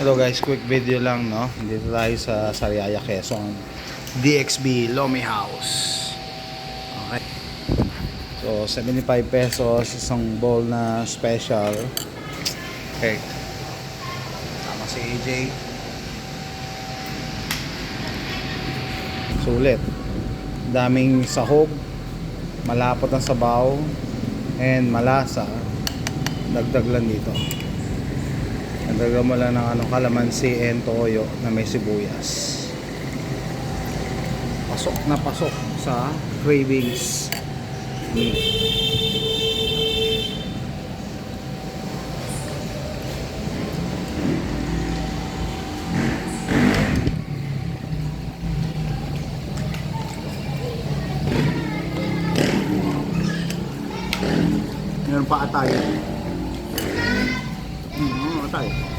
Hello guys, quick video lang, no. Dito tayo sa Sariaya, Quezon. DXB Lomi House. Okay. So 75 pesos isang bowl na special. Okay. Tama si AJ. Sulit. Daming sahog, malapot ang sabaw, and malasa. Dagdag lang dito. Dagdagan mo lang ng kalamansi and toyo na may sibuyas. Pasok na pasok sa cravings. Meron pa atay. Atay.